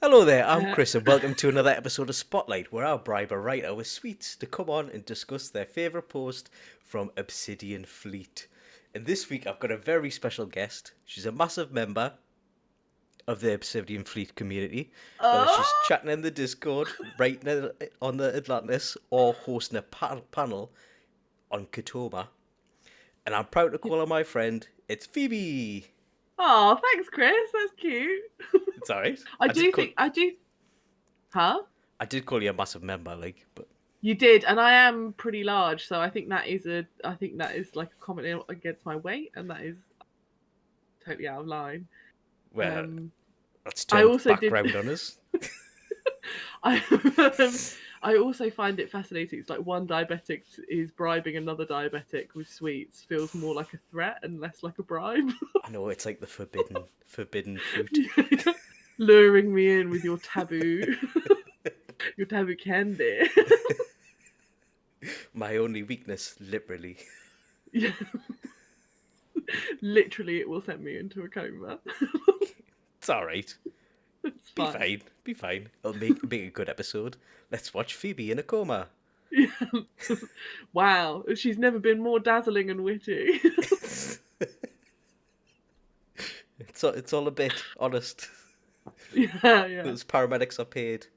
Hello there, I'm Uh, Kris, and welcome to another episode of Spotlight, where I'll bribe a writer with sweets to come on and discuss their favourite post from Obsidian Fleet. And this week I've got a very special guest. She's a massive member of the Obsidian Fleet community, whether she's oh, chatting in the Discord, writing on the Atlantis, or hosting a panel on Kitomer. And I'm proud to call her my friend. It's Phoebe! oh, thanks, Chris. That's cute. It's alright. I do think I do. Huh? I did call you a massive member, but You did, and I am pretty large, so I think that is a. I think that is like a comment against my weight, and that is totally out of line. well, Um, let's I turn also did. background on us. I I also find it fascinating. It's like one diabetic is bribing another diabetic with sweets feels more like a threat and less like a bribe. I know it's like the forbidden fruit. Luring me in with your taboo, your taboo candy. My only weakness, literally. Yeah. Literally, it will send me into a coma. It's all right. It's Be fine. fine. Be fine. It'll make a good episode. Let's watch Phoebe in a coma. Yeah. Wow, she's never been more dazzling and witty. It's all a bit honest. Yeah. Those paramedics are paid.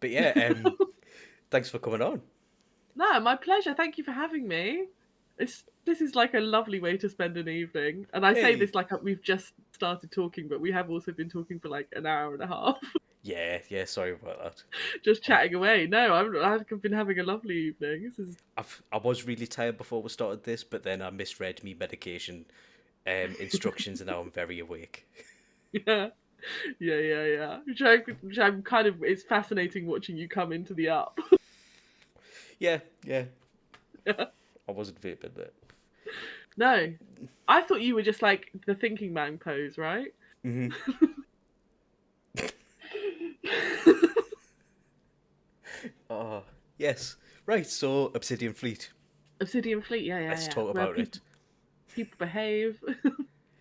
But yeah, thanks for coming on. No, my pleasure. Thank you for having me. This is like a lovely way to spend an evening. And I say Hey. this like we've just started talking, but we have also been talking for like an hour and a half, Yeah. Sorry about that. just chatting away. No, I've been having a lovely evening. This is I was really tired before we started this, but then I misread me medication instructions, and now I'm very awake. yeah. Which I'm kind of. It's fascinating watching you come into the up. Yeah. I wasn't vaping there. No, I thought you were just like the thinking man pose, right? Mm-hmm. Oh, yes. Right, so Obsidian Fleet. Obsidian Fleet, yeah. Let's talk Where about it. people behave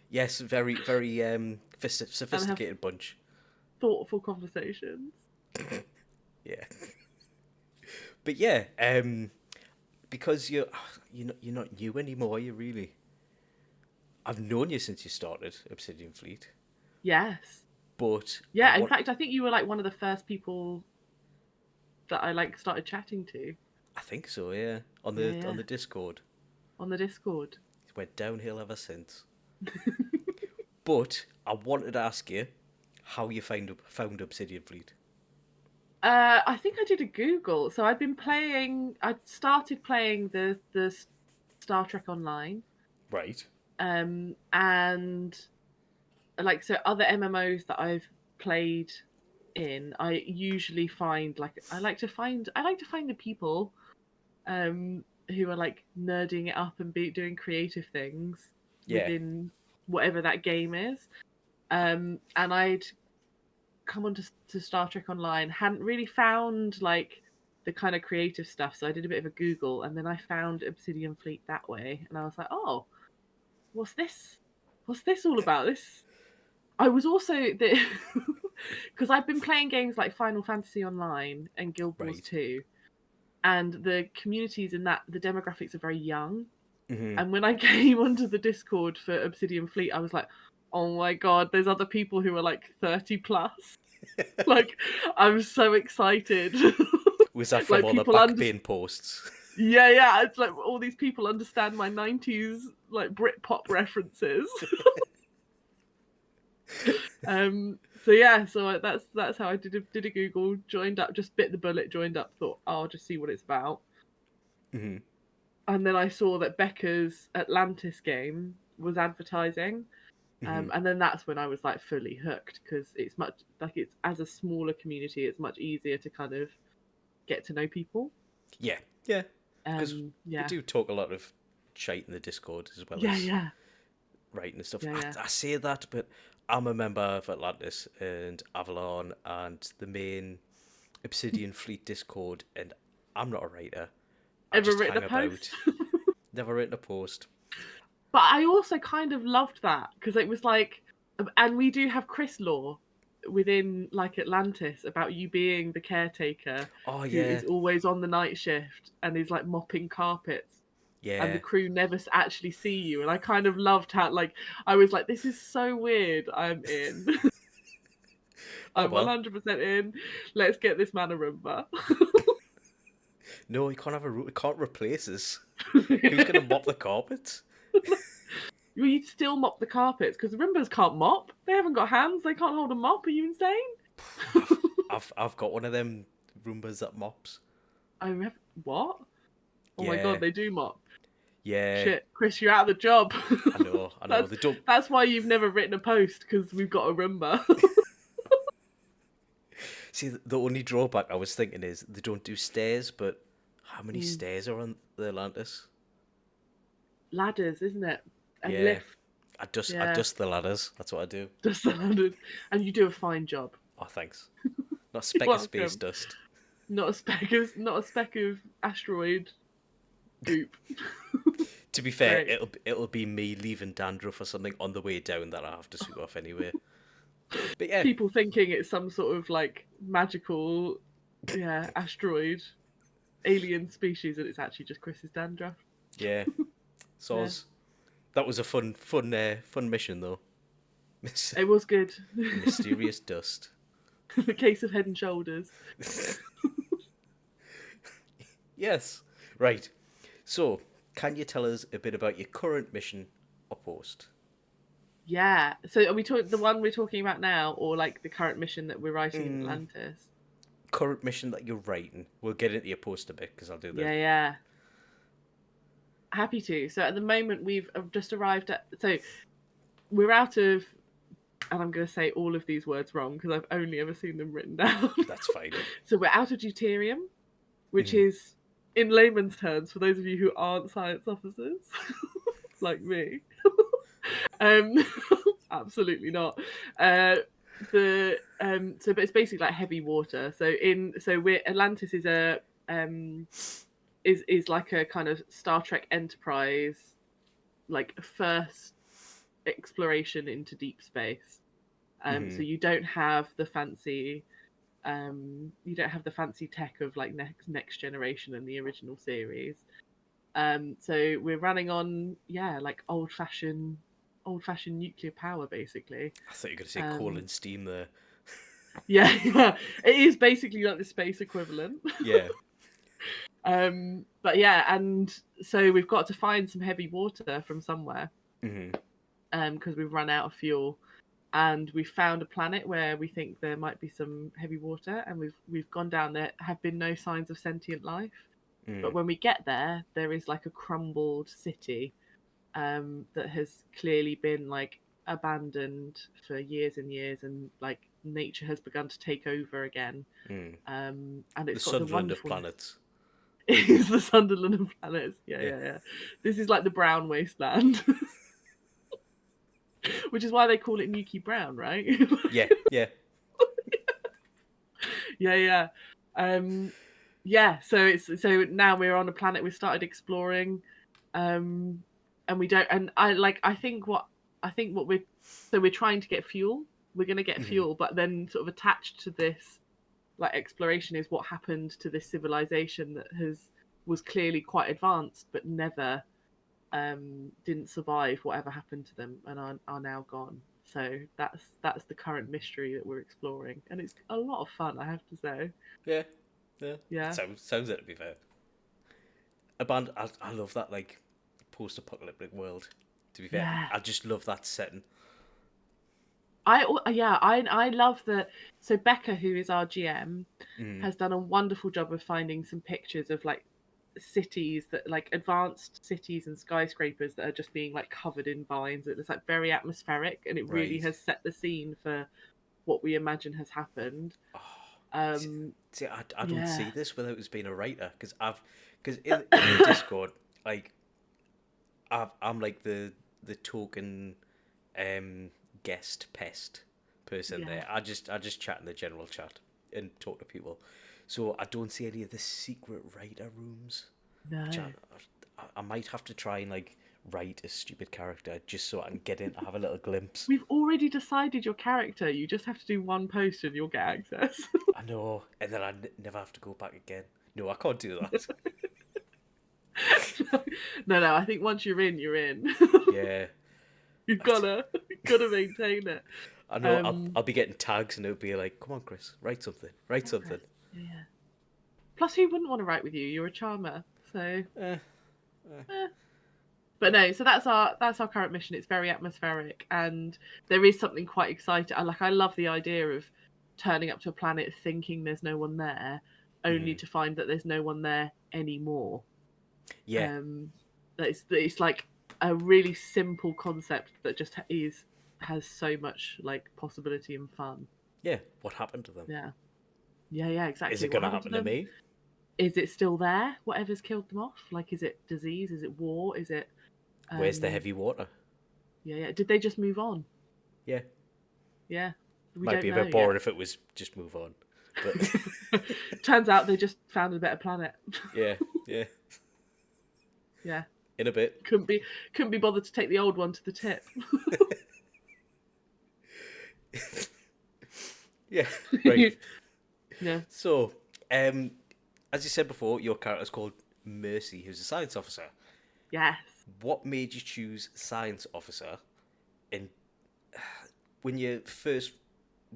Yes, very and have sophisticated bunch. thoughtful conversations. Yeah. But yeah, because you're not new anymore, you really. I've known you since you started Obsidian Fleet, Yes. but I Yeah, in want. fact, I think you were like one of the first people that I like started chatting to. I think so, yeah. On Yeah. the Discord, On the Discord. it went downhill ever since. But I wanted to ask you how you found Obsidian Fleet. I think I did a Google. So I'd started playing the Star Trek Online. Right. And like so other MMOs that I've played in, I usually find like I like to find the people who are like nerding it up and doing creative things Yeah. within whatever that game is. And I'd come on to Star Trek Online, hadn't really found like the kind of creative stuff, so I did a bit of a Google, and then I found Obsidian Fleet that way, and I was like, oh, what's this? What's this all about? This I was also because I've been playing games like Final Fantasy Online and Guild Wars Right. 2, and the communities in that the demographics are very young. Mm-hmm. And when I came onto the Discord for Obsidian Fleet, I was like, oh my god, there's other people who are like 30 plus. Like, I'm so excited. Was that from Like all the people backbane posts? Yeah. It's like all these people understand my 90s like Britpop references. So that's how I did a Google, joined up, just bit the bullet, joined up, thought, oh, I'll just see what it's about. Mm-hmm. And then I saw that Becca's Atlantis game was advertising. Mm-hmm. And then that's when I was like fully hooked, because it's much like, it's as a smaller community, it's much easier to kind of get to know people. Yeah. Because we do talk a lot of shite in the Discord as well as writing and stuff. Yeah. I say that, but I'm a member of Atlantis and Avalon and the main Obsidian Fleet Discord, and I'm not a writer. Ever written a post? Never written a post. But I also kind of loved that, because it was like, and we do have Kris lore within like Atlantis about you being the caretaker Oh who yeah, is always on the night shift and is like mopping carpets, and the yeah. crew never actually see you. And I kind of loved how, like, I was like, this is so weird. I'm in. Oh I'm well. 100% in. Let's get this man a Roomba. No, you can't have you can't replace us. Who's gonna mop the carpets? You'd still mop the carpets because the Roombas can't mop. They haven't got hands. They can't hold a mop. Are you insane? I've got one of them Roombas that mops. What? Oh my Yeah, god, they do mop. yeah. Shit, Kris, you're out of the job. I know, I know. that's They don't. that's why you've never written a post, because we've got a Roomba. See, the only drawback I was thinking is they don't do stairs, but how many Mm. stairs are on the Atlantis? Ladders, isn't it? And Yeah, lift. I Yeah, dust the ladders. That's what I do. just the ladders. And you do a fine job. Oh, thanks. Not a You're speck of space welcome. dust. Not a speck of asteroid goop. To be fair, Great. it'll be me leaving dandruff or something on the way down that I have to sweep off anyway. But yeah, People thinking it's some sort of like magical, yeah, asteroid, alien species, and it's actually just Chris's dandruff. yeah. So Yeah. that was a fun mission though. It was good. Mysterious dust. The case of Head and Shoulders. Yes. Right. So, can you tell us a bit about your current mission or post? Yeah. So are we talking the one we're talking about now, or like the current mission that we're writing in Atlantis? Current mission that you're writing. We'll get into your post a bit because I'll do that. Yeah. Happy to. So at the moment we've just arrived at. So we're out of, and I'm going to say all of these words wrong because I've only ever seen them written down. That's fine. So we're out of deuterium, which Mhm. is, in layman's terms, for those of you who aren't science officers, like me, um, absolutely not. But it's basically like heavy water. Atlantis is a is like a kind of Star Trek Enterprise, like first exploration into deep space. So you don't have the fancy tech of like next generation and the original series. So we're running on like old fashioned nuclear power basically. I thought you were going to say coal and steam there. Yeah, it is basically like the space equivalent. Yeah. But yeah, and so we've got to find some heavy water from somewhere. Because we've run out of fuel, and we found a planet where we think there might be some heavy water, and we've gone down there. Have been no signs of sentient life, but when we get there, there is like a crumbled city that has clearly been like abandoned for years and years, and like nature has begun to take over again. And it's The got Sunderland the of wonderful. planets. It is the Sunderland of planets. Yeah. Yeah. This is like the brown wasteland. Which is why they call it Nuki Brown, right? Yeah. Yeah. So now we're on a planet we started exploring, and we don't. And I think what we're trying to get fuel. We're gonna get fuel, but then sort of attached to this like exploration is what happened to this civilization that was clearly quite advanced, but never didn't survive whatever happened to them and are now gone. So that's the current mystery that we're exploring, and it's a lot of fun, I have to say. Yeah. Sounds it, to be fair. I love that like post-apocalyptic world. To be fair, Yeah. I just love that setting. I love that. So Becca, who is our GM, has done a wonderful job of finding some pictures of like cities that like advanced cities and skyscrapers that are just being like covered in vines. It's like very atmospheric, and it really Right. has set the scene for what we imagine has happened. See, I don't Yeah. see this without us being a writer because in the Discord, like I'm like the token guest pest person Yeah. there. I just chat in the general chat and talk to people. So I don't see any of the secret writer rooms. No. Which I might have to try and like write a stupid character just so I can get in and have a little glimpse. We've already decided your character. You just have to do one post and you'll get access. I know, and then I never have to go back again. No, I can't do that. No. I think once you're in, you're in. Yeah, You've gotta maintain it. I know. I'll be getting tags, and it'll be like, "Come on, Kris, write something. Write something." Yeah. Plus, who wouldn't want to write with you? You're a charmer, so. But no, so that's our current mission. It's very atmospheric, and there is something quite exciting. I love the idea of turning up to a planet thinking there's no one there, only to find that there's no one there anymore. Yeah. It's like a really simple concept that just has so much like possibility and fun. Yeah. What happened to them? Yeah, exactly. Is it going to happen to me? Is it still there? Whatever's killed them off? Like, is it disease? Is it war? Is it? Where's the heavy water? Yeah. Did they just move on? Yeah. Yeah. Might be a bit boring if it was just move on. But turns out they just found a better planet. Yeah. Yeah. In a bit. Couldn't be bothered to take the old one to the tip. Yeah. Right. Yeah. So, as you said before, your character's called Mercy, who's a science officer. Yes. What made you choose science officer? And when you first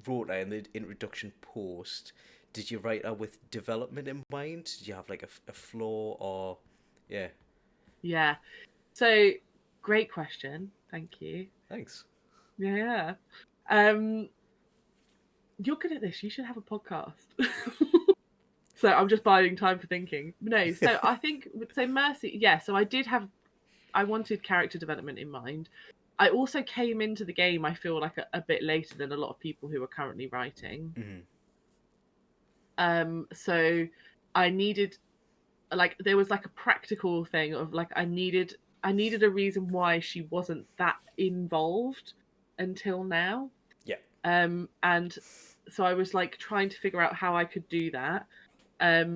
wrote her in the introduction post, did you write her with development in mind? Did you have like a flaw or yeah? Yeah. So great question. Thank you. Thanks. Yeah. You're good at this. You should have a podcast. So I'm just biding time for thinking. No, so I think Mercy. Yeah. So I wanted character development in mind. I also came into the game, I feel like a bit later than a lot of people who are currently writing. So I needed, like, there was like a practical thing of like I needed a reason why she wasn't that involved until now. Yeah. And so I was like trying to figure out how I could do that,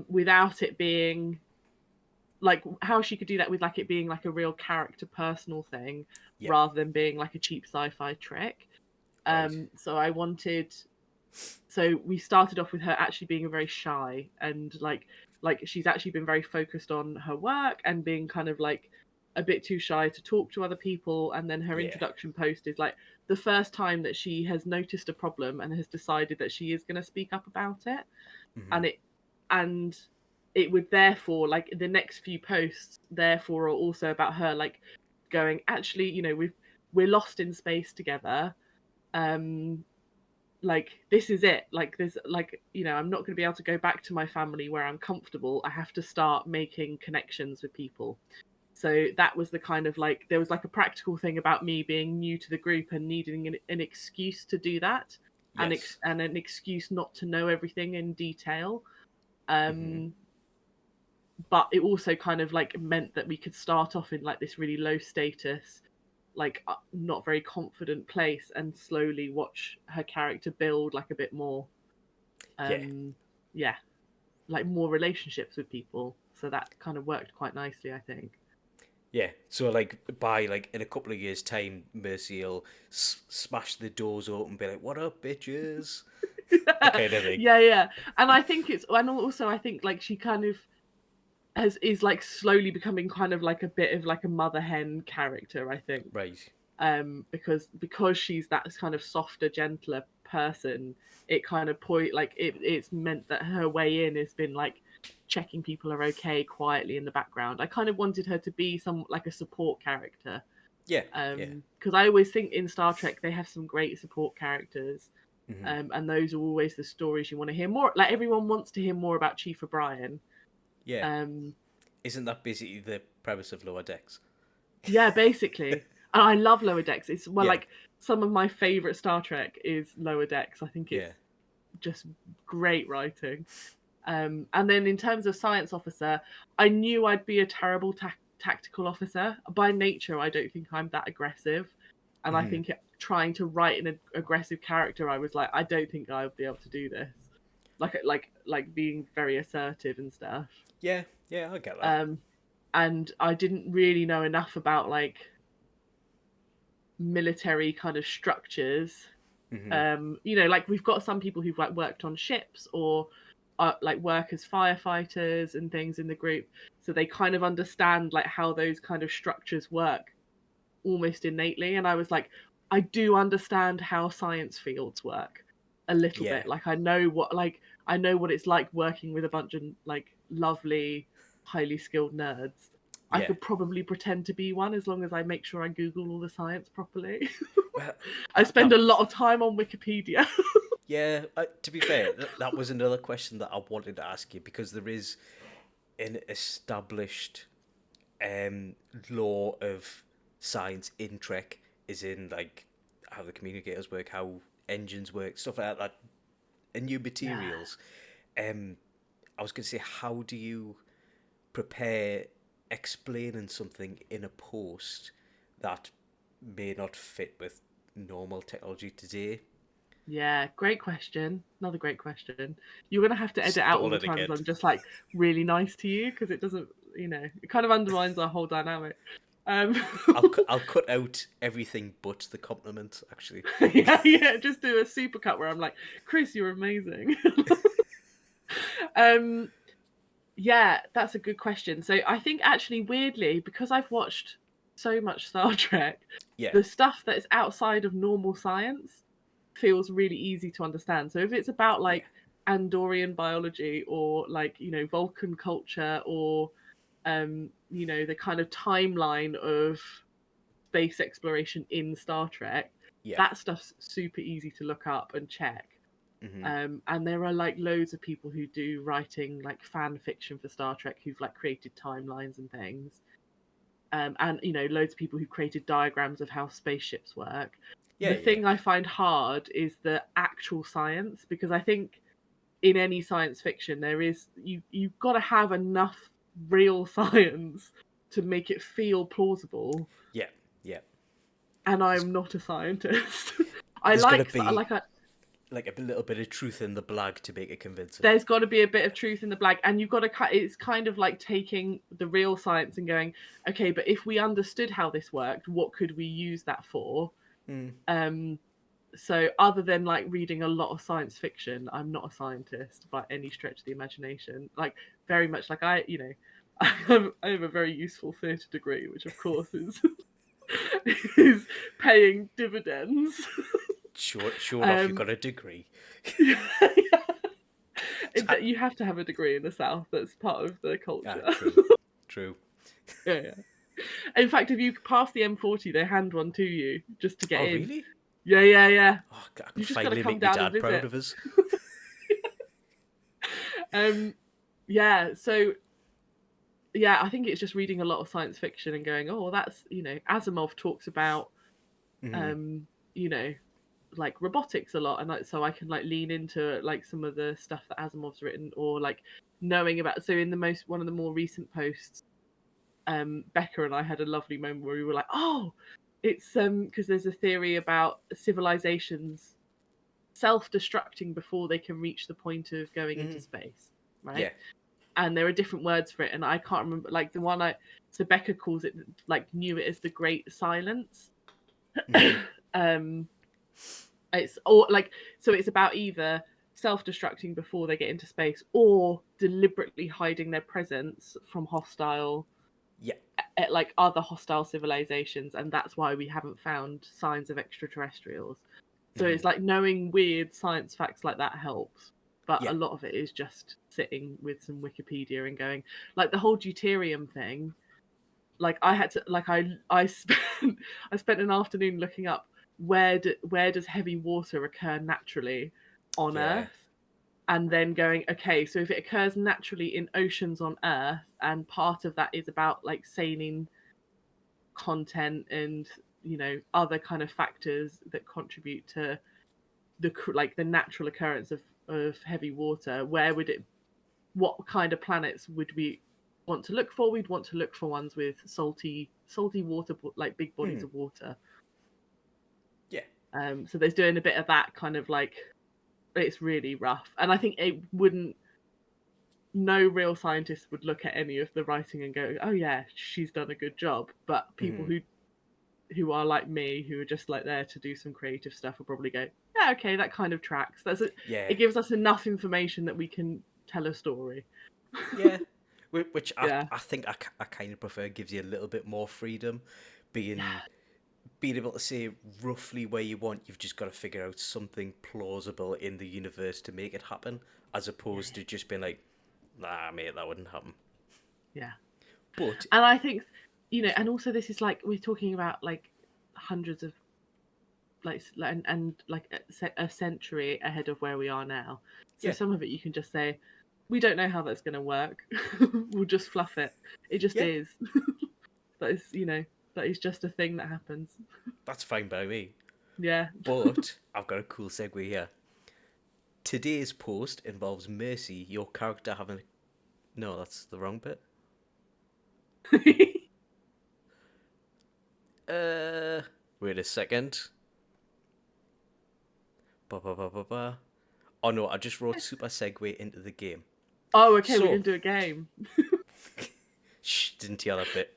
without it being like how she could do that with like it being like a real character personal thing, rather than being like a cheap sci-fi trick. Right. So we started off with her actually being very shy, and like she's actually been very focused on her work and being kind of like a bit too shy to talk to other people. And then her introduction post is like the first time that she has noticed a problem and has decided that she is going to speak up about it. And it would therefore, like, the next few posts therefore are also about her like going, actually, you know, we're lost in space together, like this is it, like there's like, you know, I'm not going to be able to go back to my family where I'm comfortable. I have to start making connections with people. So that was the kind of like, there was like a practical thing about me being new to the group and needing an excuse to do that. Yes. And an excuse not to know everything in detail. But it also kind of like meant that we could start off in like this really low status, like not very confident place, and slowly watch her character build like a bit more, like more relationships with people. So that kind of worked quite nicely, I think. Yeah, so like by like in a couple of years' time, Mercy will smash the doors open and be like, "What up, bitches?" That kind of thing. Yeah. And I think and also I think like she kind of is like slowly becoming kind of like a bit of like a mother hen character, I think. Right. Because she's that kind of softer, gentler person, it kind of it's meant that her way in has been like checking people are okay quietly in the background. I kind of wanted her to be some like a support character. Yeah. Because I always think in Star Trek they have some great support characters. And those are always the stories you want to hear more. Like everyone wants to hear more about Chief O'Brien. Yeah. Isn't that basically the premise of Lower Decks? Yeah, basically. And I love Lower Decks. It's like some of my favorite Star Trek is Lower Decks. I think it's just great writing. And then in terms of science officer, I knew I'd be a terrible tactical officer. By nature, I don't think I'm that aggressive. And I think trying to write an aggressive character, I was like, I don't think I would be able to do this. Like being very assertive and stuff. Yeah, I get that. and I didn't really know enough about like military kind of structures. Like we've got some people who've like worked on ships or like work as firefighters and things in the group, so they kind of understand like how those kind of structures work almost innately. And I was like, I do understand how science fields work a little Yeah. bit. Like I know what it's like working with a bunch of like lovely, highly skilled nerds. I Yeah. could probably pretend to be one as long as I make sure I Google all the science properly. Well, I that spend a lot of time on Wikipedia. yeah. To be fair, that was another question that I wanted to ask you, because there is an established law of science in Trek, is in like how the communicators work, how engines work, stuff like that, and new Yeah. materials. Um, I was going to say, how do you prepare explaining something in a post that may not fit with normal technology today? Yeah, great question. Another great question. You're gonna have to edit out all Stole the it times again. I'm just like really nice to you because it doesn't, it kind of undermines our whole dynamic. Um, I'll cut out everything but the compliment. Actually, yeah, just do a supercut where I'm like, Kris, you're amazing. um, yeah, that's a good question. So I think actually, weirdly, because I've watched so much Star Trek, yeah, the stuff that is outside of normal science feels really easy to understand. So if it's about yeah, like Andorian biology or like, Vulcan culture or the kind of timeline of space exploration in Star Trek, yeah. that stuff's super easy to look up and check. Hmm. And there are like loads of people who do writing like fan fiction for Star Trek who've like created timelines and things. And loads of people who created diagrams of how spaceships work. Yeah, The yeah, thing I find hard is the actual science, because I think in any science fiction there is you've got to have enough real science to make it feel plausible, yeah, yeah. and There's, I'm not a scientist. I there's got to like be like I, like a little bit of truth in the blag to make it convincing. there's got to be a bit of truth in the blag, and you've got to it's kind of like taking the real science and going, okay, but if we understood how this worked, what could we use that for? Mm. um so other than like reading a lot of science fiction, I'm not a scientist by any stretch of the imagination. Like very much like I have a very useful theatre degree, which of course is is paying dividends. Sure enough, you've um got a degree. yeah, So you have to have a degree in the South. That's part of the culture. true, true. Yeah, yeah. In fact, if you pass the M40, they hand one to you just to get Oh, in. really? Yeah, yeah, yeah. Oh, I can You just got to finally come make my down and dad proud visit. of us. um yeah, so yeah, I think it's just reading a lot of science fiction and going, oh, well, that's, Asimov talks about Hmm. um you know like robotics a lot, and like so I can like lean into like some of the stuff that Asimov's written, or like knowing about. So in the most one of the more recent posts, Becca and I had a lovely moment where we were like, oh, it's because there's a theory about civilizations self-destructing before they can reach the point of going into Hmm. space, right? Yeah. And there are different words for it, and I can't remember like the one I so Becca calls it, like, knew it as the Great Silence. Hmm. um it's or like so it's about either self-destructing before they get into space or deliberately hiding their presence from hostile Yeah. like other hostile civilizations, and that's why we haven't found signs of extraterrestrials. So Hmm. it's like knowing weird science facts like that helps, but Yeah. a lot of it is just sitting with some Wikipedia and going, like the whole deuterium thing. Like I had to like I spent I spent an afternoon looking up where does heavy water occur naturally on Yeah. Earth, and then going, okay, so if it occurs naturally in oceans on Earth, and part of that is about like saline content and other kind of factors that contribute to the natural occurrence of heavy water, where would it what kind of planets would we want to look for? We'd want to look for ones with salty water, like big bodies Hmm. of water. Yeah. So there's doing a bit of that kind of like, it's really rough, and I think it wouldn't no real scientist would look at any of the writing and go, "Oh yeah, she's done a good job." But people who are like me, who are just like there to do some creative stuff, will probably go, "Yeah, okay, that kind of tracks." Yeah, It gives us enough information that we can tell a story. yeah. Which Yeah, I think I kind of prefer. Gives you a little bit more freedom, being able to say roughly where you want. You've just got to figure out something plausible in the universe to make it happen, as opposed to just being like, nah, mate, that wouldn't happen. yeah. But And I think, and also this is like we're talking about like hundreds of and like a century ahead of where we are now. So yeah, some of it you can just say, we don't know how that's going to work. We'll just fluff it. It just yeah, is. That is, that is just a thing that happens. that's fine by me. Yeah. But I've got a cool segue here. Today's post involves Mercy, your character having. No, that's the wrong bit. Wait a second. Ba ba ba ba ba. Oh no, I just wrote super segue into the game. Oh, okay, we're So, gonna do a game. shh, didn't hear that bit.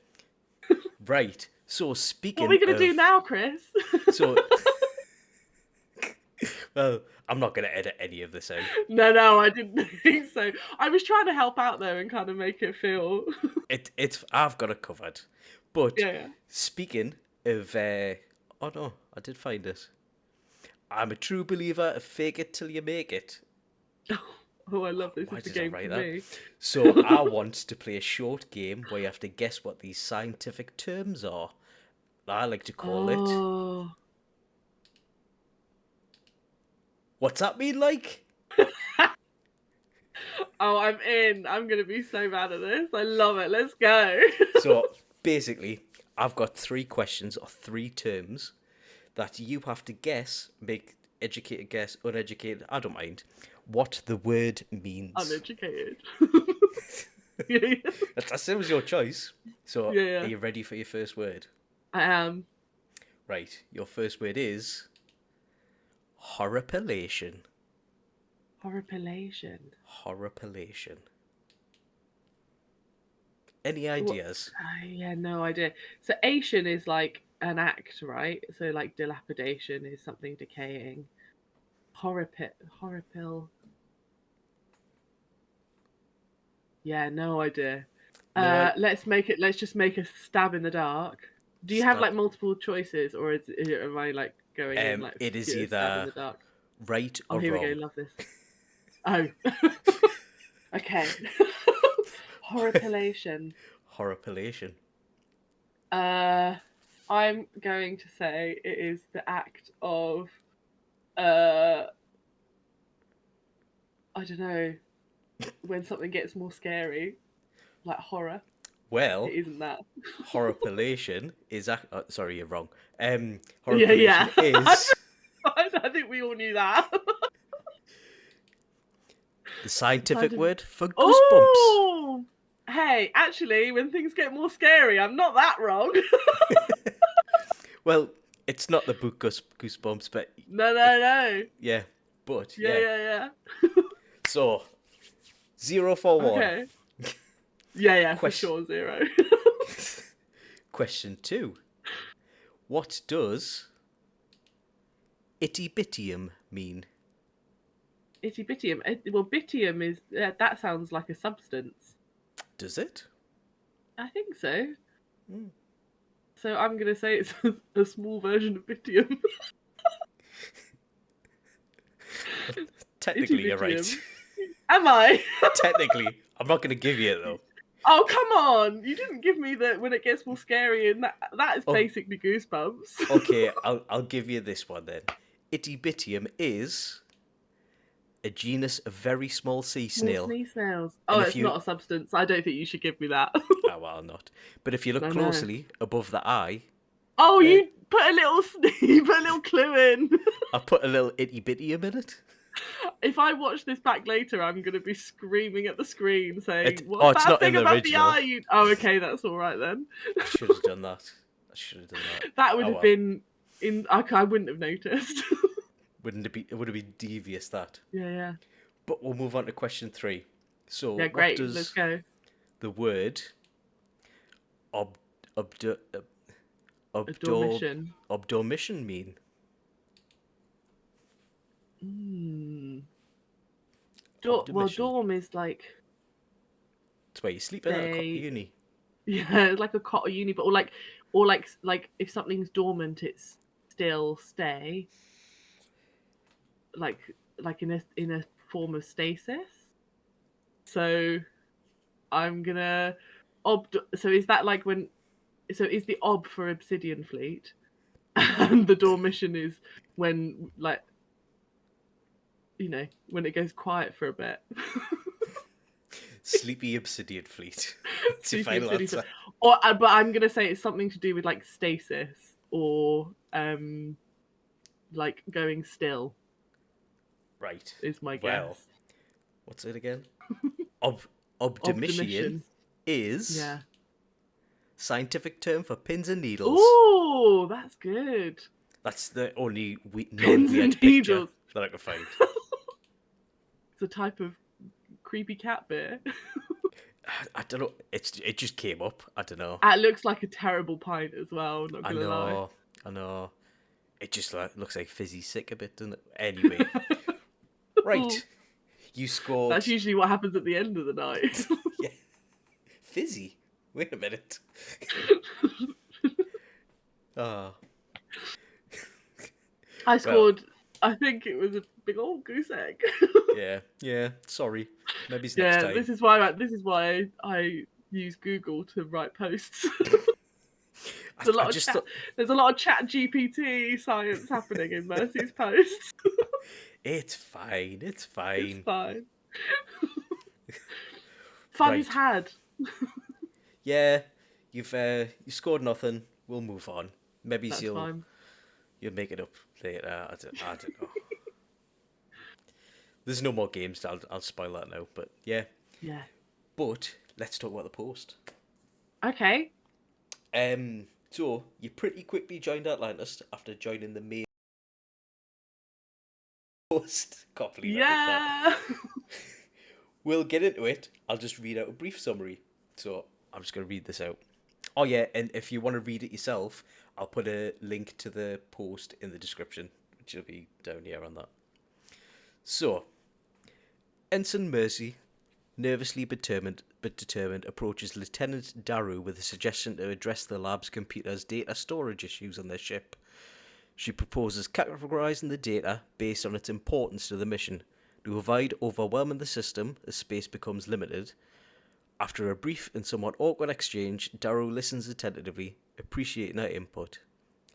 Right. So What are speaking we gonna do of, now, Kris? so, well, I'm not gonna edit any of this out. No, I didn't think so. I was trying to help out there and kind of make it feel. It's I've got it covered. But Yeah. speaking of, oh no, I did find it. I'm a true believer of fake it till you make it. Oh, I love this. Why It's a did I game for write that? me. So I want to play a short game where you have to guess what these scientific terms are. I like to call it. Oh. What's that mean like? Oh, I'm in. I'm gonna be so bad at this. I love it. Let's go. So basically, I've got 3 questions or 3 terms that you have to guess, make educated guess, uneducated, I don't mind, what the word means. Uneducated. Yeah. That was your choice. So Yeah. are you ready for your first word? I am. Right, your first word is horripilation. Horripilation. Horripilation. Any ideas? Yeah, no idea. So Asian is like an act, right? So like dilapidation is something decaying. Horripil. Yeah, no idea. No, Let's just make a stab in the dark. Do you have stab. like multiple choices, or am I like going in like It is pure stab in either the dark? right Oh, or here we wrong. go. Love this. Oh, okay. Horripilation. Horripilation. I'm going to say it is the act of, I don't know, when something gets more scary, like horror. Well, It isn't that. horripilation is sorry, you're wrong. Yeah. Horripilation is I think we all knew that. the scientific Scientific. word for goosebumps. Oh, hey, actually, when things get more scary, I'm not that wrong. Well, it's not the book Goosebumps, but No. yeah, but Yeah. So 0 for 1. Okay. Yeah, for Question. sure, 0. Question 2. What does itty-bittium mean? Itty-bittium. Well, bittium is, that sounds like a substance. Does it? I think so. Hmm. So I'm going to say it's a small version of bittium. Technically, you're right. Itty-bittium. Am I? Technically. I'm not going to give you it, though. Oh, come on. You didn't give me the when it gets more scary, and that is Oh. basically Goosebumps. Okay, I'll give you this one then. Itty-bittium is a genus of very small sea snail. Small sea snails. And Oh, if it's you- not a substance. I don't think you should give me that. Ah, well, not. But if you look No. closely above the eye, Oh, you put a little clue in. I put a little itty-bittium in it. If I watch this back later, I'm going to be screaming at the screen saying, It's "What's that not thing in the about original. the eye?" Oh, okay, that's all right then. I should have done that. That would Oh, have well. been in. I wouldn't have noticed. Wouldn't it be? It would have been devious that. Yeah. But we'll move on to question 3. So, Yeah, what great. Let's does go. the word ob, obdo, A obdo, dormition. obdormition mean? Mm. Well, Obdormition. dorm is like It's where you sleep in at a stay. uni. Yeah, it's like a cot or uni, but or like if something's dormant, it's still stay. Like in a form of stasis. So I'm gonna So is that like when? So is the ob for Obsidian Fleet, and the dormition is when when it goes quiet for a bit. Sleepy Obsidian Fleet. That's your Sleepy final Obsidian Fleet. answer. Or but I'm gonna say it's something to do with like stasis or like going still Right. is my Well, guess. what's it again? Ob Obdomitian Obdomitian. is Yeah. scientific term for pins and needles. Oh, that's good. That's the only Pins non-weird and picture needles. that I could find. It's a type of creepy cat beer. I don't know. It just came up. I don't know. It looks like a terrible pint as well, not I gonna lie. know. I know. It just looks like fizzy sick a bit, doesn't it? Anyway, right. You scored. That's usually what happens at the end of the night. Yeah. Fizzy. Wait a minute. Ah. I Well, scored, I think it was a big old goose egg. yeah. Yeah. Sorry. Maybe it's next Yeah, time. this is why I use Google to write posts. I just thought There's a lot of chat GPT science happening in Mercy's posts. it's fine. It's It's fine. fine. Fun is Right. had. Yeah. You scored nothing. We'll move on. Maybe That's fine. you'll make it up later. I don't know. There's no more games. I'll spoil that now. But yeah. Yeah. But let's talk about the post. Okay. So you pretty quickly joined Atlantis after joining the main post. Can't believe I did that. Yeah. We'll get into it. I'll just read out a brief summary. So I'm just going to read this out. Oh yeah, and if you want to read it yourself, I'll put a link to the post in the description, which will be down here on that. So, Ensign Mercy, nervously but determined, approaches Lieutenant Daru with a suggestion to address the lab's computer's data storage issues on their ship. She proposes categorizing the data based on its importance to the mission, to avoid overwhelming the system as space becomes limited. After a brief and somewhat awkward exchange, Daru listens attentively, appreciating her input.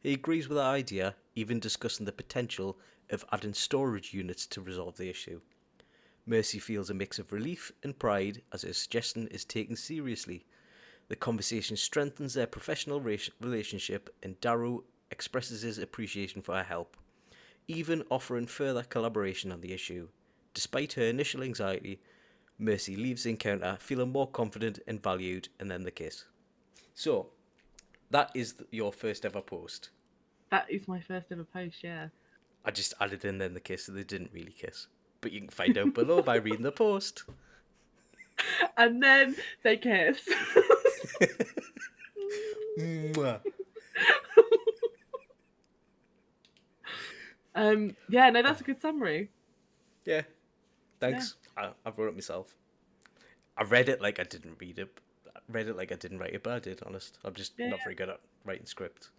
He agrees with her idea, even discussing the potential of adding storage units to resolve the issue. Mercy feels a mix of relief and pride as her suggestion is taken seriously. The conversation strengthens their professional relationship, and Daru expresses his appreciation for her help, even offering further collaboration on the issue. Despite her initial anxiety, Mercy leaves the encounter feeling more confident and valued, and then the kiss. So, that is your first ever post. That is my first ever post, yeah. I just added in then the kiss, so they didn't really kiss. But you can find out below by reading the post. And then they kiss. Mwah. Yeah, no, that's a good summary. Yeah, thanks. I wrote it myself. I read it like I didn't read it. I read it like I didn't write it, but I did, honest. I'm just not very good at writing scripts.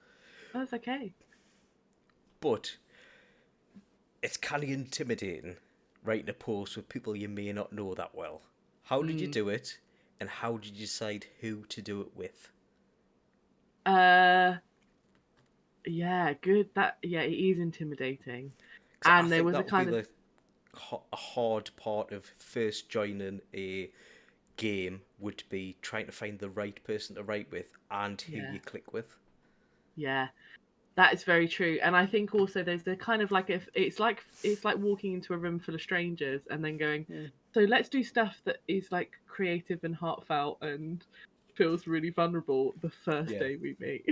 That's okay. But it's kind of intimidating writing a post with people you may not know that well. How did you do it, and how did you decide who to do it with? Yeah, good. It is intimidating. 'Cause And I there think was that a would kind be of a hard part of first joining a game would be trying to find the right person to write with and who you click with. Yeah, that is very true. And I think also there's a kind of like if it's like walking into a room full of strangers and then going, so let's do stuff that is like creative and heartfelt and feels really vulnerable the first day we meet.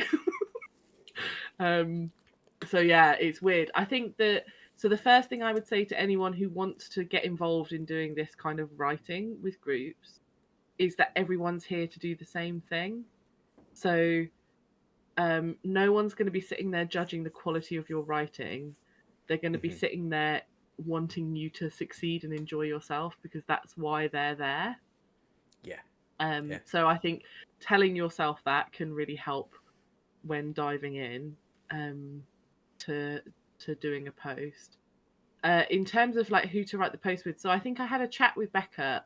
So yeah, it's weird. I think that so the first thing I would say to anyone who wants to get involved in doing this kind of writing with groups is that everyone's here to do the same thing. So no one's going to be sitting there judging the quality of your writing. They're going to be Hmm. sitting there wanting you to succeed and enjoy yourself because that's why they're there. Yeah, yeah. So I think telling yourself that can really help when diving in to doing a post. In terms of like who to write the post with, so I think I had a chat with Becca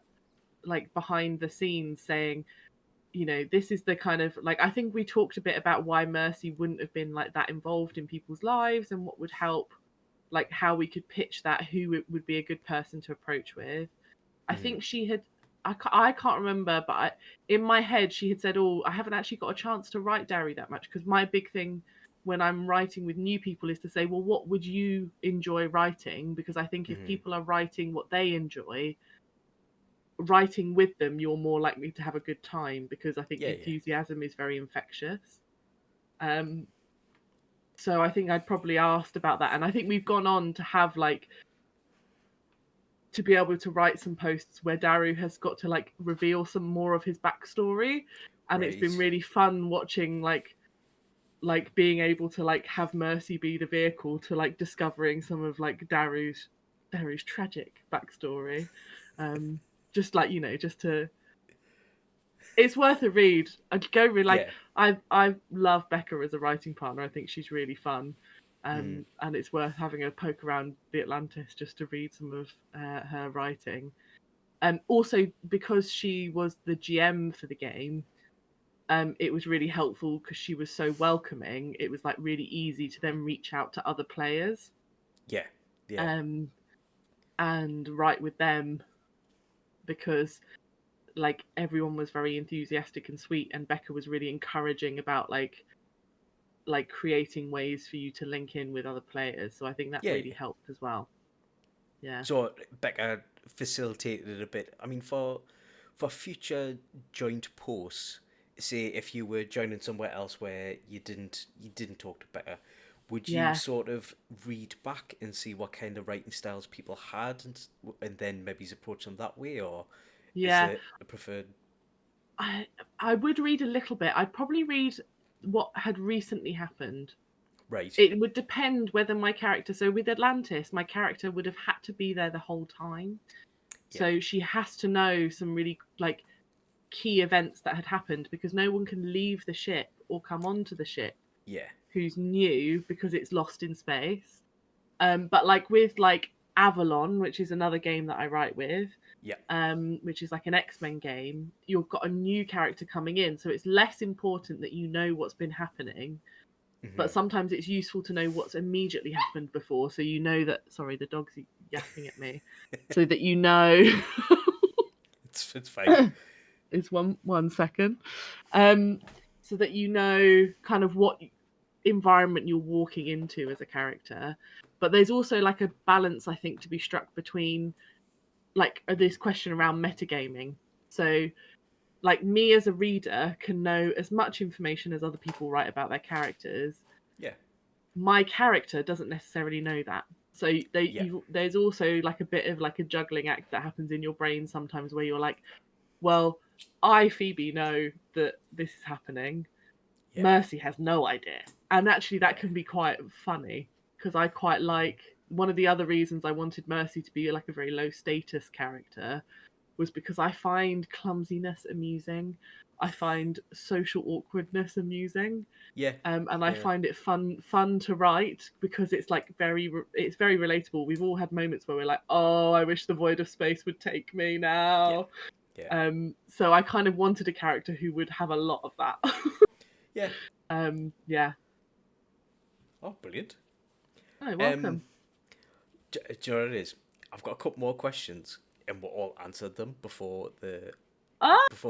like behind the scenes saying, you know, this is the kind of like I think we talked a bit about why Mercy wouldn't have been like that involved in people's lives and what would help, like how we could pitch that, who it would be a good person to approach with. I Hmm. think she had. I can't remember, but in my head she had said, "Oh, I haven't actually got a chance to write Derry that much because my big thing when I'm writing with new people is to say, well, what would you enjoy writing? Because I think if Hmm. people are writing what they enjoy, writing with them, you're more likely to have a good time because I think Yeah, yeah. enthusiasm is very infectious. Um, so I think I'd probably asked about that, and I think we've gone on to have like to be able to write some posts where Daru has got to like reveal some more of his backstory, and it's been Right. really fun watching like being able to like have Mercy be the vehicle to like discovering some of like Daru's tragic backstory. Just like, you know, just to it's worth a read. I'd go read like Yeah. I love Becca as a writing partner. I think she's really fun. Mm. And it's worth having a poke around the Atlantis just to read some of her writing. Also because she was the GM for the game, it was really helpful because she was so welcoming. It was like really easy to then reach out to other players Yeah. Yeah. um, and write with them because like everyone was very enthusiastic and sweet, and Becca was really encouraging about like creating ways for you to link in with other players. So I think that Yeah. really Yeah. helped as well. Yeah. So Becca facilitated it a bit. I mean, for future joint posts, say if you were joining somewhere else where you didn't talk to Becca, would you Yeah. sort of read back and see what kind of writing styles people had, and then maybe approach them that way, or is Yeah. there a preferred? I I would read a little bit. I'd probably read what had recently happened. Right. It would depend whether my character, so with Atlantis, my character would have had to be there the whole time. Yeah. So she has to know some really like key events that had happened because no one can leave the ship or come onto the ship Yeah. who's new because it's lost in space. But like with like Avalon, which is another game that I write with, Yeah. which is like an X-Men game, you've got a new character coming in, so it's less important that you know what's been happening, Hmm. but sometimes it's useful to know what's immediately happened before, so you know that. Sorry, the dog's yapping at me, so that you know. It's fine. Is one second, um, so that you know kind of what environment you're walking into as a character. But there's also like a balance I think to be struck between like this question around metagaming. So like me as a reader can know as much information as other people write about their characters. Yeah. My character doesn't necessarily know that. So Yeah. there's also like a bit of like a juggling act that happens in your brain sometimes where you're like, well, I, Phoebe, know that this is happening. Yeah. Mercy has no idea. And actually, that Yeah. can be quite funny because I quite like one of the other reasons I wanted Mercy to be like a very low status character was because I find clumsiness amusing. I find social awkwardness amusing. Yeah. And I Yeah. find it fun to write because it's like it's very relatable. We've all had moments where we're like, oh, I wish the void of space would take me Yeah. now. Yeah. So I kind of wanted a character who would have a lot of that. Yeah. Yeah. Oh, brilliant. Oh, Um, welcome. do you know what it is? I've got a couple more questions, and we'll all answer them Oh, before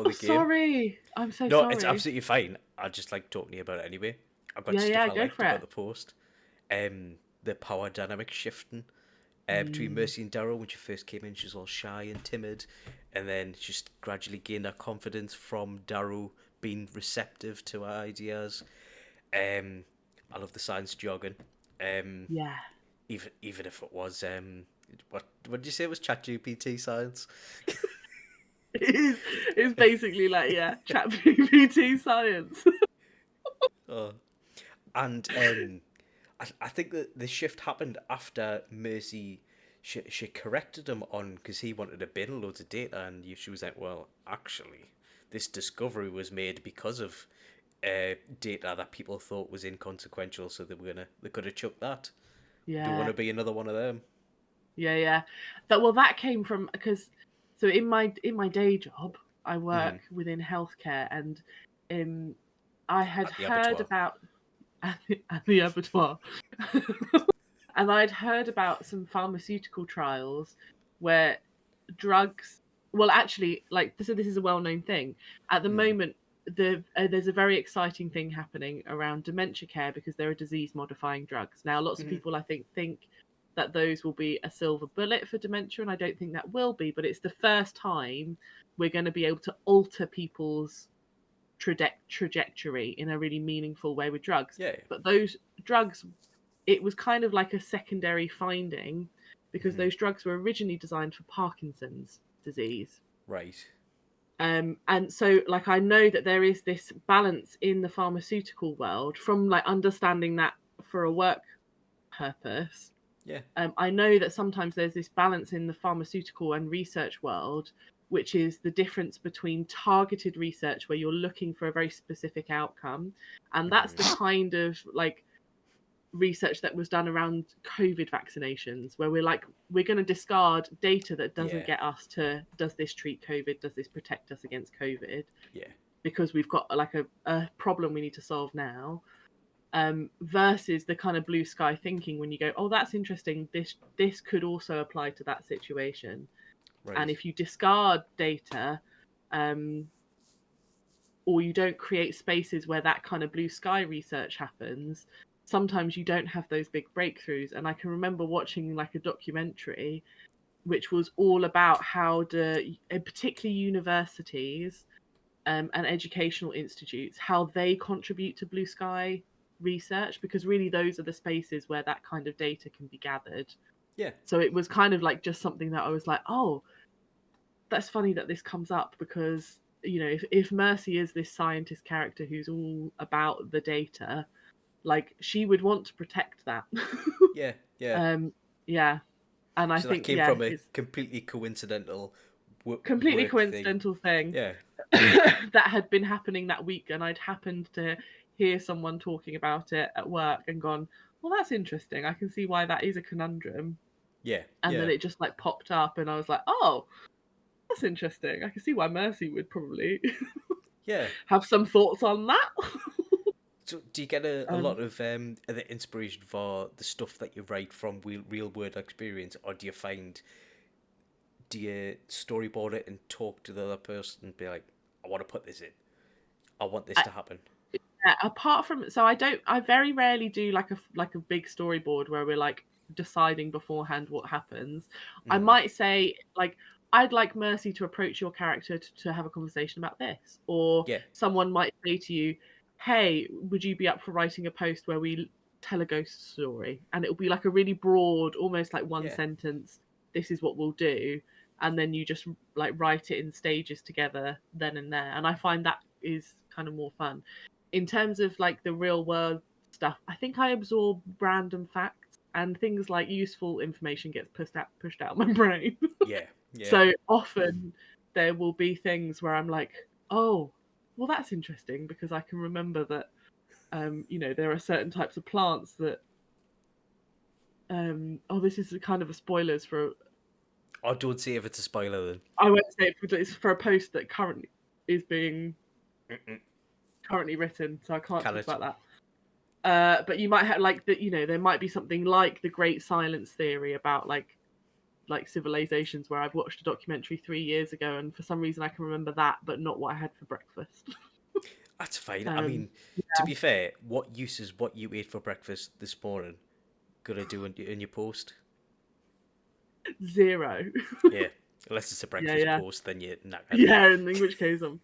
the game. sorry. I'm so No, it's sorry. absolutely fine. I just like talking to you about it anyway. I've got Yeah, stuff yeah, I go liked for about it. the post. The power dynamic shifting between Mm. Mercy and Daryl. When she first came in, she was all shy and timid, and then she just gradually gained her confidence from Daryl being receptive to her ideas. I love the science jargon. Yeah. Even if it was what did you say it was ChatGPT science? It's basically like, yeah, ChatGPT science. Oh. And I think that the shift happened after Mercy. She corrected him on because he wanted to bin loads of data, and she was like, "Well, actually, this discovery was made because of data that people thought was inconsequential, so they could have chucked that. Don't want Yeah. to be another one of them." Yeah. That came from, because so in my day job, I Hmm. work within healthcare, and I had At the heard abattoir. about at the abattoir. And I'd heard about some pharmaceutical trials where drugs, well, actually, like, so this is a well-known thing at the Hmm. moment. There's a very exciting thing happening around dementia care because there are disease modifying drugs now. Lots of Hmm. people, I think that those will be a silver bullet for dementia, and I don't think that will be, but it's the first time we're going to be able to alter people's trajectory in a really meaningful way with drugs. Yeah. But those drugs, it was kind of like a secondary finding because Hmm. those drugs were originally designed for Parkinson's disease. Right. And so, like, I know that there is this balance in the pharmaceutical world from, like, understanding that for a work purpose. Yeah. I know that sometimes there's this balance in the pharmaceutical and research world, which is the difference between targeted research where you're looking for a very specific outcome, and that's the Hmm. kind of, like, research that was done around COVID vaccinations, where we're going to discard data that doesn't Yeah. get us to, does this treat COVID, does this protect us against COVID, Yeah. because we've got like a problem we need to solve now. Versus the kind of blue sky thinking when you go, oh, that's interesting, this could also apply to that situation. Right. And if you discard data, um, or you don't create spaces where that kind of blue sky research happens, sometimes you don't have those big breakthroughs. And I can remember watching like a documentary which was all about how particularly universities, and educational institutes, how they contribute to blue sky research, because really those are the spaces where that kind of data can be gathered. Yeah. So it was kind of like just something that I was like, oh, that's funny that this comes up, because if Mercy is this scientist character who's all about the data, like, she would want to protect that. Yeah. Yeah. Yeah, and I So that think, came yeah, from a it's completely coincidental completely work thing. coincidental thing Yeah. that had been happening that week, and I'd happened to hear someone talking about it at work and gone, well, that's interesting, I can see why that is a conundrum. Yeah. And then Yeah. it just like popped up, and I was like, oh, that's interesting, I can see why Mercy would probably Yeah. have some thoughts on that. So do you get a um lot of the inspiration for the stuff that you write from real world experience, or do you storyboard it and talk to the other person and be like, I want to put this in, I want this I, to happen. apart from, so I very rarely do like a big storyboard where we're like deciding beforehand what happens. I Hmm. might say, like, I'd like Mercy to approach your character to have a conversation about this, or Yeah. someone might say to you, hey, would you be up for writing a post where we tell a ghost story, and it'll be like a really broad, almost like one Yeah. sentence, this is what we'll do, and then you just like write it in stages together then and there, and I find that is kind of more fun. In terms of like the real world stuff, I think I absorb random facts, and things like useful information gets pushed out of my brain. Yeah. Yeah. So often there will be things where I'm like, oh, well, that's interesting, because I can remember that there are certain types of plants that oh, this is kind of a spoilers for, I don't see if it's a spoiler then. I won't say it, but it's for a post that currently is being Mm-mm. currently written, so I can't Can talk it? about that. But you might have like that, there might be something like the Great Silence Theory about like civilizations, where I've watched a documentary 3 years ago, and for some reason I can remember that, but not what I had for breakfast. That's fine. I um, mean, to be fair, what use is what you ate for breakfast this morning gonna do in your post? Zero. Yeah, unless it's a Yeah, breakfast yeah, post, then you're knackered. yeah. In which case, are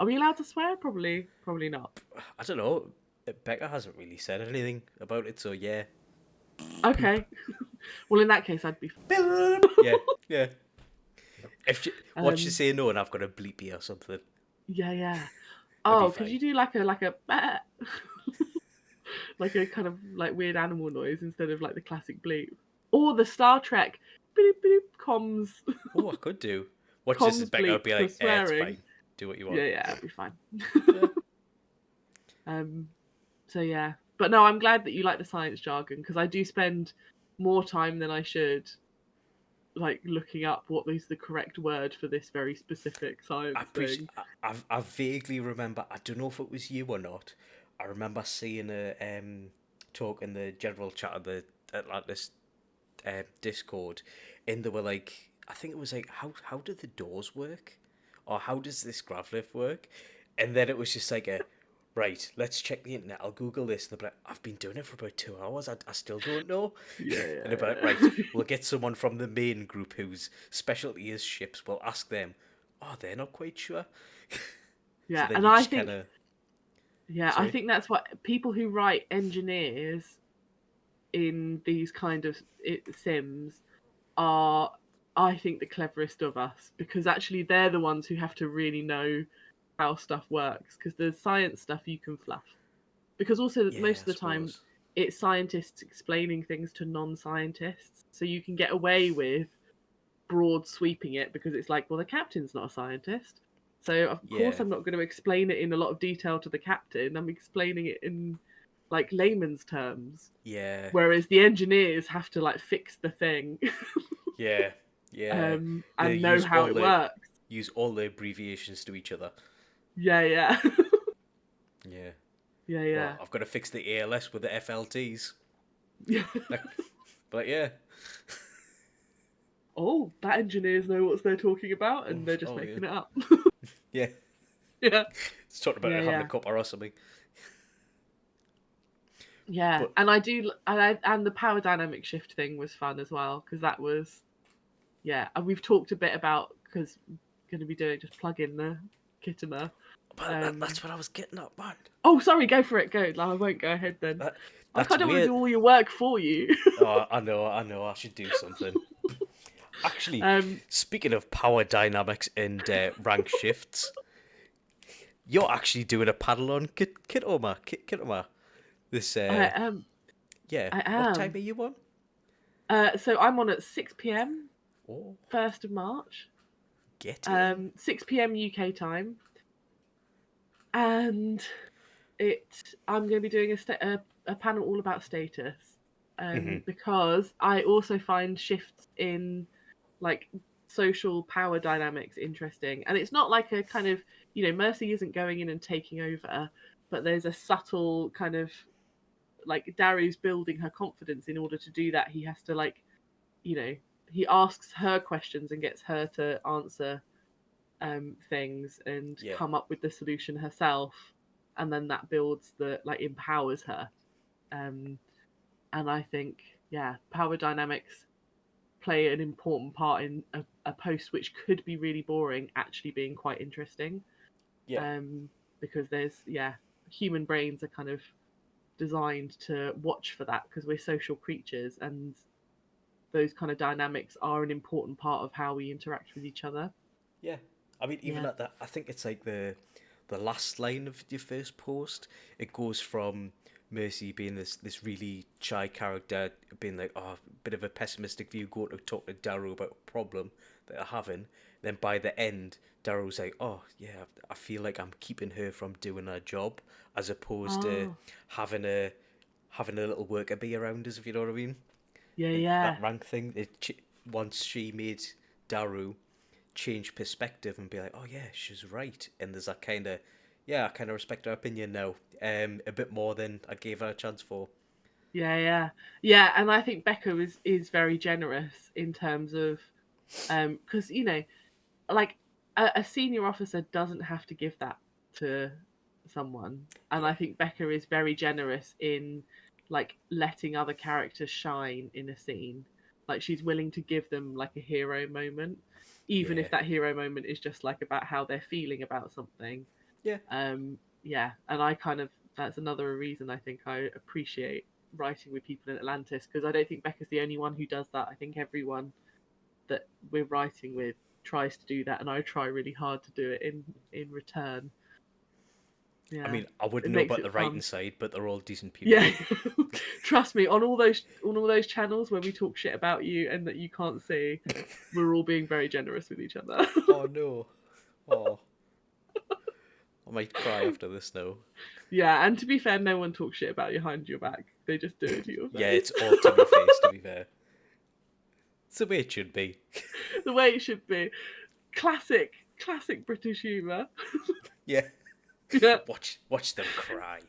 we allowed to swear? Probably not. I don't know. Becca hasn't really said anything about it, so yeah. Poop. Okay. Well, in that case, I'd be. Yeah, yeah. If she, what she Um. say no, and I've got a bleepy or something, Yeah. Yeah. it'd be Oh, could fine. you do like a like a kind of like weird animal noise instead of like the classic bleep, or the Star Trek beep, beep, comms Oh, I could do. Watch this, is comms Becca would bleep be for like, it's swearing. fine. Do what you want. Yeah, yeah, it'd be fine. Yeah. um. So yeah, but no, I'm glad that you like the science jargon because I do spend more time than I should like looking up what is the correct word for this very specific I science appreciate. thing. I vaguely remember. I don't know if it was you or not. I remember seeing a talk in the general chat of the Atlantis Discord, and they were like, I think it was like, how do the doors work, or how does this grav lift work? And then it was just like a, right, let's check the internet. I'll Google this. And they'll be like, I've been doing it for about 2 hours. I still don't know. Yeah, And they'll be like, right, yeah, yeah. we'll get someone from the main group whose specialty is ships. We'll ask them. Oh, they're not quite sure. So Yeah, then and you I just kind think of, yeah, I sorry. think that's what people who write engineers in these kind of sims are, I think, the cleverest of us because actually they're the ones who have to really know how stuff works because the science stuff you can fluff because also most Yeah, of I the time suppose. it's scientists explaining things to non-scientists, so you can get away with broad sweeping it because it's like, well, the captain's not a scientist, so of course Yeah, I'm not going to explain it in a lot of detail to the captain. I'm explaining it in like layman's terms, yeah, whereas the engineers have to like fix the thing yeah, yeah. They and know how it works. use all the abbreviations to each other. Yeah, yeah. Yeah. Yeah, yeah. Well, I've got to fix the ALS with the FLTs. Yeah. Like, but yeah. Oh, that engineers know what they're talking about Oh, and they're just oh yeah. making it up. Yeah. Yeah. It's talking about Yeah, it having a yeah. cuppa or something. Yeah, But and I do, and the power dynamic shift thing was fun as well because that was, yeah, and we've talked a bit about because going to be doing just plug in the Kitomer. that's what I was getting at, man. Oh, sorry, go for it, go. No, I won't go ahead then. That I that's kind of want to weird. do all your work for you. Oh, I know. I should do something. Actually, um, speaking of power dynamics and rank shifts, you're actually doing a paddle on Kitomer. This I am, yeah. I What time am. are you on? So I'm on at 6 p.m. Oh, 1st of March, get in. 6 p.m. UK time, and it I'm going to be doing a panel all about status, Hmm. because I also find shifts in like social power dynamics interesting, and it's not like a kind of, Mercy isn't going in and taking over, but there's a subtle kind of like Daru's building her confidence. In order to do that, he has to like, you know he asks her questions and gets her to answer things and Yeah, come up with the solution herself, and then that builds the like empowers her. um, and I think, yeah, power dynamics play an important part in a post which could be really boring actually being quite interesting, yeah, because there's, yeah, human brains are kind of designed to watch for that because we're social creatures, and those kind of dynamics are an important part of how we interact with each other. yeah. I mean, even Yeah. at that, I think it's like the last line of your first post. It goes from Mercy being this really shy character, being like, oh, a bit of a pessimistic view, going to talk to Daru about a problem that they're having. Then by the end, Daru's like, oh yeah, I feel like I'm keeping her from doing her job, as opposed to Oh, having a having a little worker bee around us, if you know what I mean. yeah, And that yeah. rank thing, once she made Daru change perspective and be like, oh yeah, she's right, and there's that kind of, yeah, I kind of respect her opinion now, a bit more than I gave her a chance for. Yeah, yeah, yeah, and I think Becca is very generous in terms of, because like a senior officer doesn't have to give that to someone, and I Yeah, think Becca is very generous in like letting other characters shine in a scene. Like she's willing to give them like a hero moment, even yeah, if that hero moment is just like about how they're feeling about something. yeah, Yeah, and I kind of that's another reason I think I appreciate writing with people in Atlantis, because I don't think Becca's the only one who does that. I think everyone that we're writing with tries to do that, and I try really hard to do it in return. I Yeah, mean, I it wouldn't know makes about it the fun. writing side, but they're all decent people. Yeah, trust me. On all those channels where we talk shit about you and that you can't see, we're all being very generous with each other. Oh no. Oh, I might cry after this now. Yeah, and to be fair, no one talks shit about you behind your back. They just do it to your Yeah, face. it's all to my face, to be fair. It's the way it should be. The way it should be. Classic British humour. Yeah. Yeah, Watch them cry.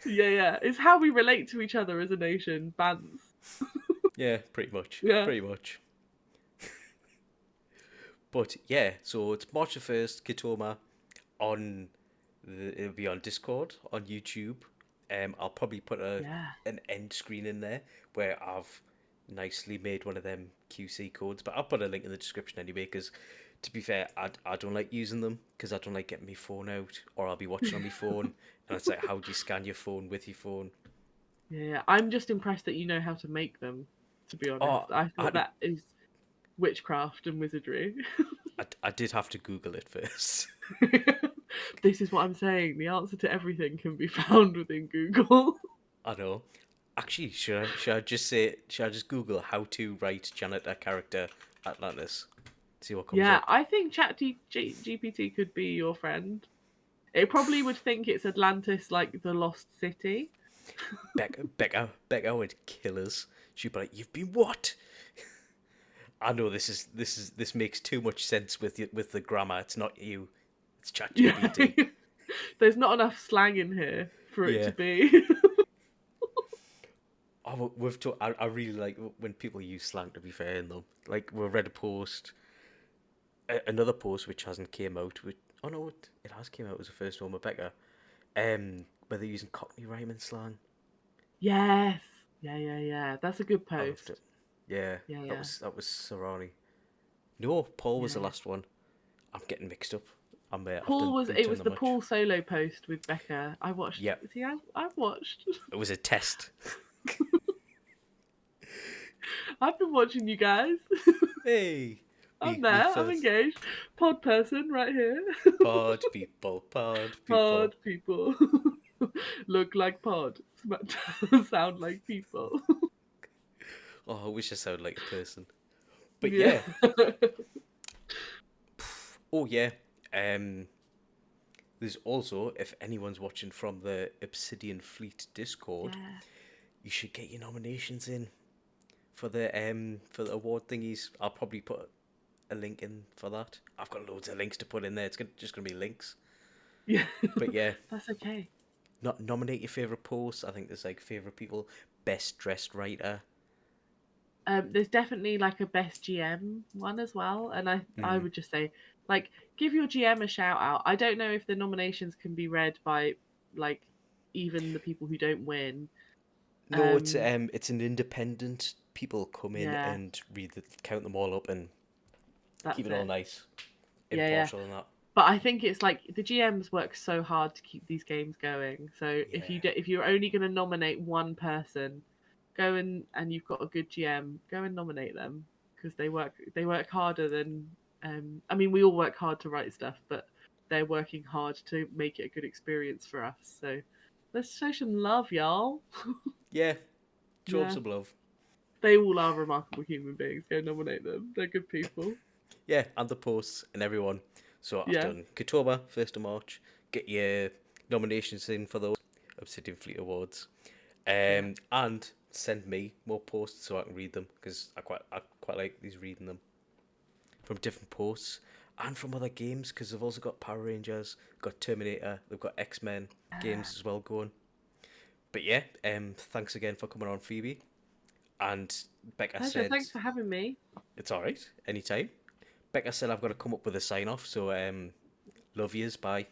yeah. It's how we relate to each other as a nation. Bands. Yeah, pretty much. Yeah. Pretty much. But yeah, so it's March the 1st, Kitomer on it'll be on Discord, on YouTube. I'll probably put Yeah. an end screen in there where I've nicely made one of them QC codes, but I'll put a link in the description anyway, because to be fair, I don't like using them because I don't like getting my phone out, or I'll be watching on my phone, and it's like, how do you scan your phone with your phone? Yeah. I'm just impressed that you know how to make them, to be honest. Oh, I I thought had to, that is witchcraft and wizardry. I did have to Google it first. This is what I'm saying. The answer to everything can be found within Google. I know. Actually, should I just Google how to write janitor character Atlantis? See what comes Yeah, up. I think GPT could be your friend. It probably would think it's Atlantis, like the lost city. Becca would kill us. She'd be like, "You've been what?" I know this makes too much sense with the grammar. It's not you. It's Yeah. ChatGPT. There's not enough slang in here for it Yeah. to be. Oh, I really like when people use slang. To be fair, in them, like we read a post, another post which hasn't came out. Oh no, it has came out. It was the first one with Becca. Where they're using Cockney rhyming slang. Yes. Yeah. That's a good I loved it. post. Yeah, Yeah. that was Sarani. No, Paul was the Yeah. last one. I'm getting mixed up. I've Paul was been it doing was that the much. Paul solo post with Becca. I watched. Yep, See, I've watched. it was a test. I've been watching you guys. Hey, I'm me there. I'm first. engaged. Pod person right here. Pod people, pod people. Pod people. Look like pod. Sound like people. Oh, I wish I sounded like a person. But Yeah. yeah. Oh yeah. Um, there's also, if anyone's watching from the Obsidian Fleet Discord, Yeah. you should get your nominations in for the award thingies. I'll probably put a link in for that. I've got loads of links to put in there. Just gonna be links. Yeah. But yeah, That's okay. not nominate your favorite posts. I think there's like favorite people, best dressed writer. There's definitely like a best GM one as well, and I Mm. would just say, like, give your GM a shout out. I don't know if the nominations can be read by, like, even the people who don't win. No, Um, it's an independent. People come in yeah, and count them all up and keep that's it all it. nice, Yeah. impartial and that. But I think it's like the GMs work so hard to keep these games going. So if Yeah, if you're only going to nominate one person, go and you've got a good GM, go and nominate them, because they work harder than I mean, we all work hard to write stuff, but they're working hard to make it a good experience for us. So let's show some love, y'all. yeah. Show 'em Yeah, some love. they all are remarkable human beings. Go nominate them. They're good people. Yeah, and the posts and everyone. So I've Yeah. done Kitomer, 1st of March. Get your nominations in for those Obsidian Fleet Awards. Yeah. And send me more posts so I can read them, because I quite like these reading them from different posts and from other games, because they've also got Power Rangers, got Terminator, they've got X-Men games as well going. But yeah, thanks again for coming on, Phoebe. And Becca Pleasure. said Thanks for having me. it's all right, anytime. Becca said I've got to come up with a sign off, so love yous, bye.